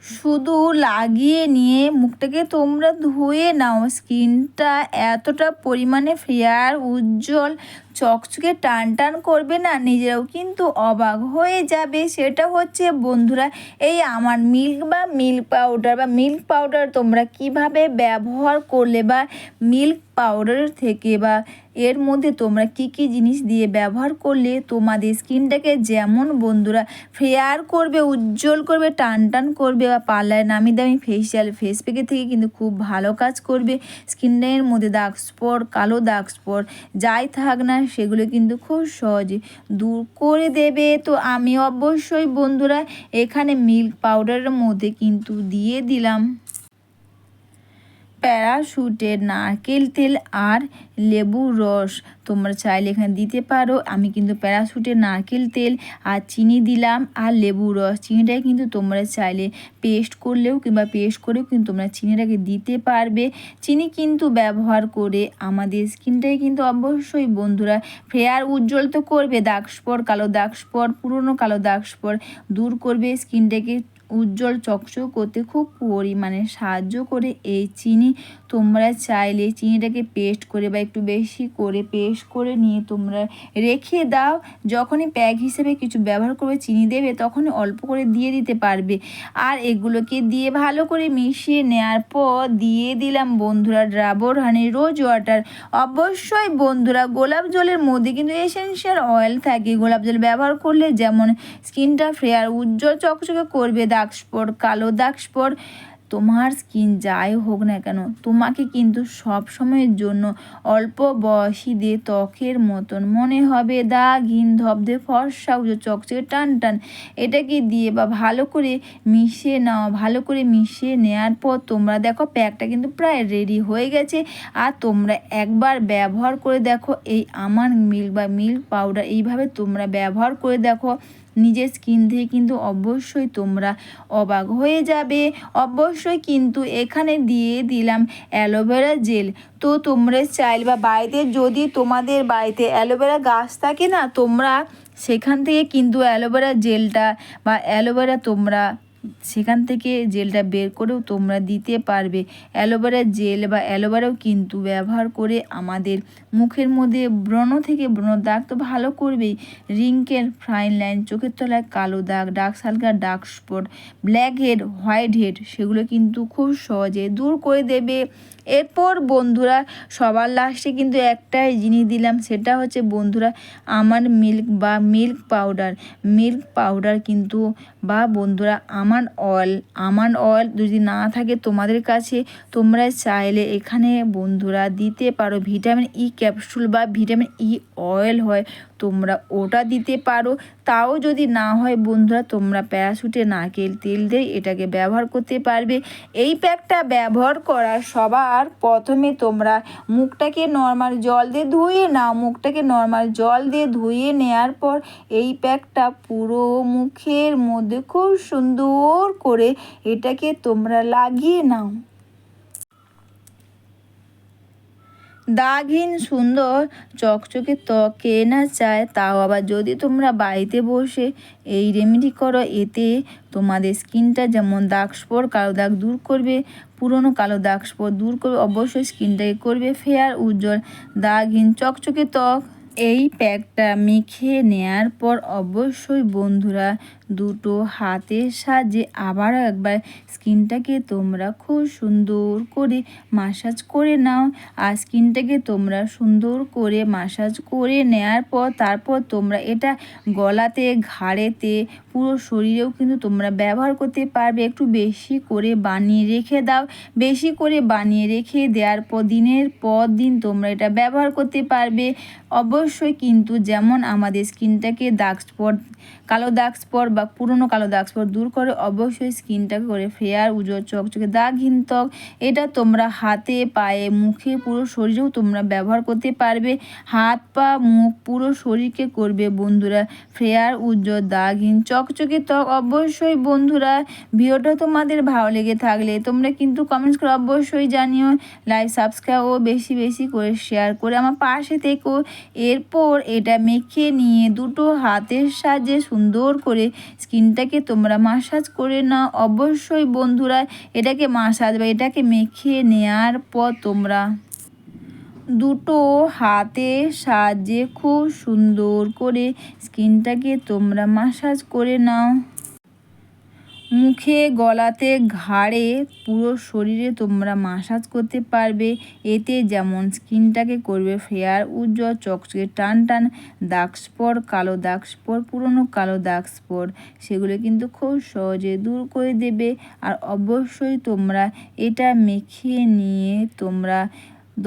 শুধু লাগিয়ে নিয়ে মুখটাকে তোমরা ধুয়ে নাও। স্কিনটা এতটা পরিমাণে ফেয়ার, উজ্জ্বল, চকচকে টান টান করবে না, নিজেরাও কিন্তু অবাক হয়ে যাবে। সেটা হচ্ছে বন্ধুরা এই আমার মিল্ক পাউডার তোমরা কিভাবে ব্যবহার করলে, বা মিল্ক পাউডারের থেকে বা এর মধ্যে তোমরা কি কি জিনিস দিয়ে ব্যবহার করলে তোমাদের স্কিনটাকে যেমন বন্ধুরা ফেয়ার করবে, উজ্জ্বল করবে, টান টান করবে, বা পার্লারে নামি দামি ফেস প্যাকের থেকে কিন্তু খুব ভালো কাজ করবে। স্কিনের মধ্যে দাগ স্পট, কালো দাগ স্পট যাই থাক না সেগুলো কিন্তু খুব সহজে দূর করে দেবে। তো আমি অবশ্যই বন্ধুরা এখানে মিল্ক পাউডারের মধ্যে কিন্তু দিয়ে দিলাম প্যারাশুটের নারকেল তেল আর লেবুর রস। তোমরা চাইলে এখানে দিতে পারো। আমি কিন্তু প্যারাশুটের নারকেল তেল আর চিনি দিলাম আর লেবুর রস। চিনিটাকে কিন্তু তোমরা চাইলে পেস্ট করলেও কিংবা পেস্ট করেও কিন্তু তোমরা চিনিটাকে দিতে পারবে। চিনি কিন্তু ব্যবহার করে আমাদের স্কিনটাকে কিন্তু অবশ্যই বন্ধুরা ফেয়ার, উজ্জ্বল তো করবে, দাগ স্পট, কালো দাগ স্পট, পুরনো কালো দাগ স্পট দূর করবে, স্কিনটাকে উজ্জ্বল চকচক করতে খুব পরিমাণে সাহায্য করে এই চিনি। তোমরা চাইলে চিনিটাকে পেস্ট করে বা একটু বেশি করে পেস্ট করে নিয়ে তোমরা রেখে দাও। যখনই প্যাক হিসেবে কিছু ব্যবহার করবে, চিনি দেবে, তখনই অল্প করে দিয়ে দিতে পারবে। আর এগুলোকে দিয়ে ভালো করে মিশিয়ে নেওয়ার পর দিয়ে দিলাম বন্ধুরা ডাবর হানি রোজ ওয়াটার। অবশ্যই বন্ধুরা গোলাপ জলের মধ্যে কিন্তু এসেনশিয়াল অয়েল থাকে। গোলাপ জল ব্যবহার করলে যেমন স্কিনটা ফেয়ার, উজ্জ্বল চকচকে করবে, দাগ স্পট, কালো দাগ স্পট, তোমার স্কিন যাই হোক না কেন তোমাকে কিন্তু সব সময়ের জন্য অল্প বয়সীদের ত্বকের মতন মনে হবে। দাগহীন, ধবধে, ফর্সা, উজ্জ্বল চকচকে, টান টান। এটাকে দিয়ে বা ভালো করে মিশিয়ে নাও। ভালো করে মিশিয়ে নেওয়ার পর তোমরা দেখো প্যাকটা কিন্তু প্রায় রেডি হয়ে গেছে। আর তোমরা একবার ব্যবহার করে দেখো এই আমার মিল্ক পাউডার, এইভাবে তোমরা ব্যবহার করে দেখো। নিজের স্কিন থেকে কিন্তু অবশ্যই তোমরা অবাক হয়ে যাবে। অবশ্যই কিন্তু এখানে দিয়ে দিলাম অ্যালোভেরা জেল। তো তোমরা চাইলে বা বাড়িতে যদি তোমাদের বাড়িতে অ্যালোভেরা গাছ থাকে না, তোমরা সেখান থেকে কিন্তু অ্যালোভেরা জেলটা বা অ্যালোভেরা তোমরা সেখান থেকে জেলটা বের করেও তোমরা দিতে পারবে। অ্যালোভেরা জেল বা অ্যালোভেরাও কিন্তু ব্যবহার করে আমাদের মুখের মধ্যে ব্রণ থেকে ব্রণ দাগ তো ভালো করবেই, রিঙ্কেল, ফাইন লাইন, চোখের তলায় কালো দাগ, dark circle, dark spot, black head, white head সেগুলো কিন্তু খুব সহজে দূর করে দেবে। এরপর বন্ধুরা সবার লাস্টে কিন্তু একটাই জিনিস দিলাম, সেটা হচ্ছে বন্ধুরা আমার মিল্ক পাউডার কিন্তু বা বন্ধুরা আমন্ড অয়েল যদি না থাকে তোমাদের কাছে, তোমরা চাইলে এখানে বন্ধুরা দিতে পারো ভিটামিন ই ক্যাপসুল বা ভিটামিন ই অয়েল হয়, তোমরা ওটা দিতে পারো। তাও যদি না হয় বন্ধুরা তোমরা প্যারাশুটের নারকেল তেল দিয়ে এটাকে ব্যবহার করতে পারবে। এই প্যাকটা ব্যবহার করার সবার প্রথমে তোমরা মুখটাকে নর্মাল জল দিয়ে ধুয়ে নাও। মুখটাকে নর্মাল জল দিয়ে ধুয়ে নেওয়ার পর এই প্যাকটা পুরো মুখের মধ্যে খুব সুন্দর করে এটাকে তোমরা লাগিয়ে নাও। দাগহীন সুন্দর চকচকে ত্বক কে না চায়। তাও আবার যদি তোমরা বাড়িতে বসে এই রেমেডি করো, এতে তোমাদের স্কিনটা যেমন দাগ স্পট, কালো দাগ দূর করবে, পুরনো কালো দাগ স্পট দূর করবে, অবশ্যই স্কিনটাকে করবে ফেয়ার, উজ্জ্বল, দাগহীন চকচকে ত্বক। এই প্যাকটা মেখে নেয়ার পর অবশ্যই বন্ধুরা দুটো হাতের সাহায্যে আবারও একবার স্কিনটাকে তোমরা খুব সুন্দর করে মাসাজ করে নাও। আর স্কিনটাকে তোমরা সুন্দর করে মাসাজ করে নেওয়ার পর তারপর তোমরা এটা গলাতে, ঘাড়েতে, পুরো শরীরেও কিন্তু তোমরা ব্যবহার করতে পারবে। একটু বেশি করে বানিয়ে রেখে দাও। বেশি করে বানিয়ে রেখে দেওয়ার পর দিনের পর দিন তোমরা এটা ব্যবহার করতে পারবে। অবশ্যই কিন্তু যেমন আমাদের স্কিনটাকে দাগ স্পট, কালো দাগ স্পট বা পুরনো কালো দাগ স্পট দূর করে, অবশ্যই স্কিনটাকে করে ফেয়ার, উজ্জ্বল চকচকে, দাগহীন ত্বক। এটা তোমরা হাতে, পায়ে, মুখে, পুরো শরীরেও তোমরা ব্যবহার করতে পারবে। হাত, পা, মুখ, পুরো শরীরকে করবে বন্ধুরা ফেয়ার, উজ্জ্বল, দাগহীন চকচকে ত্বক। অবশ্যই বন্ধুরা ভিডিওটা তোমাদের ভালো লেগে থাকলে তোমরা কিন্তু কমেন্টস করে অবশ্যই জানিও। লাইক, সাবস্ক্রাইব ও বেশি বেশি করে শেয়ার করে আমার পাশে থেকো। এরপর এটা মেখে নিয়ে দুটো হাতের সাহায্যে সুন্দর করে স্কিনটাকে তোমরা মাসাজ করে নাও। অবশ্যই বন্ধুরা এটাকে মাসাজ বা এটাকে মেখে নেওয়ার পর তোমরা দুটো হাতের সাহায্যে খুব সুন্দর করে স্কিনটাকে তোমরা মাসাজ করে নাও। মুখে, গলাতে, ঘাড়ে, পুরো শরীরে তোমরা মাসাজ করতে পারবে। এতে যেমন স্কিনটাকে করবে ফেয়ার, উজ্জ্বল, চকচকে, টান টান, দাগ স্পট, কালো দাগ স্পট, পুরনো কালো দাগ স্পট সেগুলো কিন্তু খুব সহজে দূর করে দেবে। আর অবশ্যই তোমরা এটা মেখে নিয়ে তোমরা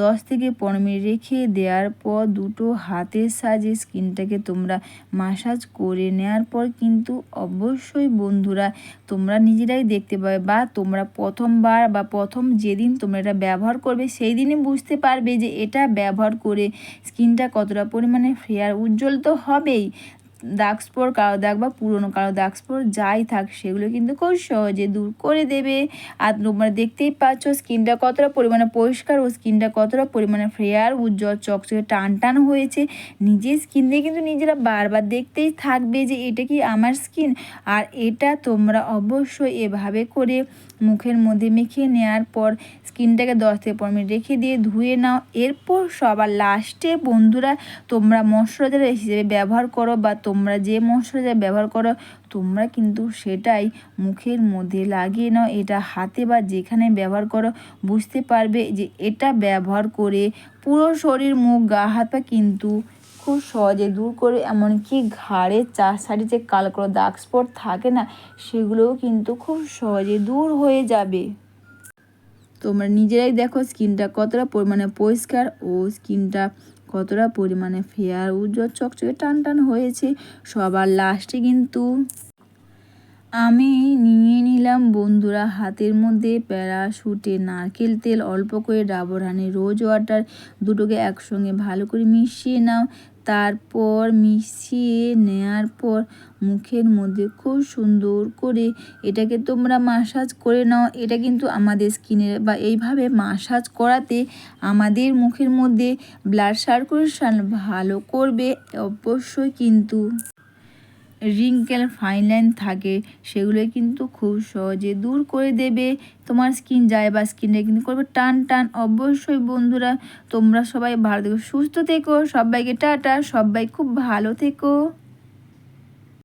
10 থেকে 15 মিনিট রেখে দেওয়ার পর দুটো হাতের সাহায্যে স্কিনটাকে তোমরা মাসাজ করে নেওয়ার পর কিন্তু অবশ্যই বন্ধুরা তোমরা নিজেরাই দেখতে পাবে, বা তোমরা প্রথমবার বা প্রথম যেদিন তোমরা এটা ব্যবহার করবে সেই দিনই বুঝতে পারবে যে এটা ব্যবহার করে স্কিনটা কতটা পরিমাণে ফেয়ার, উজ্জ্বল তো হবেই। দাগ স্পট, কালো দাগ বা পুরনো কালো দাগ স্পট যাই থাক সেগুলো কিন্তু খুব সহজে দূর করে দেবে। আর তোমরা দেখতেই পাচ্ছ স্কিনটা কতটা পরিমাণে পরিষ্কার ও স্কিনটা কতটা পরিমাণে ফেয়ার, উজ্জ্বল, চকচকে, টান টান হয়েছে। নিজের স্কিন দিয়ে কিন্তু নিজেরা বারবার দেখতেই থাকবে যে এটা কি আমার স্কিন। আর এটা তোমরা অবশ্যই এভাবে করে মুখের মধ্যে মেখে নেওয়ার পর স্কিনটাকে 10 থেকে 15 মিনিট রেখে দিয়ে ধুয়ে নাও। এরপর সবার লাস্টে বন্ধুরা তোমরা ময়শ্চারাইজার হিসেবে ব্যবহার করো, বা তোমরা যে ময়শ্চারাইজার ব্যবহার করো তোমরা কিন্তু সেটাই মুখের মধ্যে লাগিয়ে নাও। এটা হাতে বা যেখানে ব্যবহার করো বুঝতে পারবে যে এটা ব্যবহার করে পুরো শরীর, মুখ, গা হাত পা কিন্তু খুব সহজে দূর করে। এমনকি ঘাড়ের 4 সাইডে যে কালো কালো দাগ স্পট থাকে না সেগুলোও কিন্তু খুব সহজে দূর হয়ে যাবে। তোমরা নিজেরাই দেখো স্কিনটা কতটা পরিমাণে পরিষ্কার ও স্কিনটা কতটা পরিমাণে ফেয়ার, উজ্জ্বল, চকচকে, টান টান হয়েছে। সবার লাস্টে কিন্তু আমি নিয়ে নিলাম বন্ধুরা হাতের মধ্যে প্যারাশুটে নারকেল তেল, অল্প করে ডাবর হানি রোজ ওয়াটার, দুটোকে একসঙ্গে ভালো করে মিশিয়ে নাও। তারপর মিশিয়ে নেওয়ার পর মুখের মধ্যে খুব সুন্দর করে এটাকে তোমরা মাসাজ করে নাও। এটা কিন্তু আমাদের স্কিনের বা এইভাবে মাসাজ করাতে আমাদের মুখের মধ্যে ব্লাড সার্কুলেশন ভালো করবে। অবশ্যই কিন্তু রিঙ্কেল, ফাইন লাইন থাকে সেগুলো কিন্তু খুব সহজে দূর করে দেবে। তোমার স্কিন যায় বা স্কিনটা কিন্তু করবে টান টান। অবশ্যই বন্ধুরা তোমরা সবাই ভালো থেকো, সুস্থ থেকো। সবাইকে টাটা, সবাই খুব ভালো থেকো।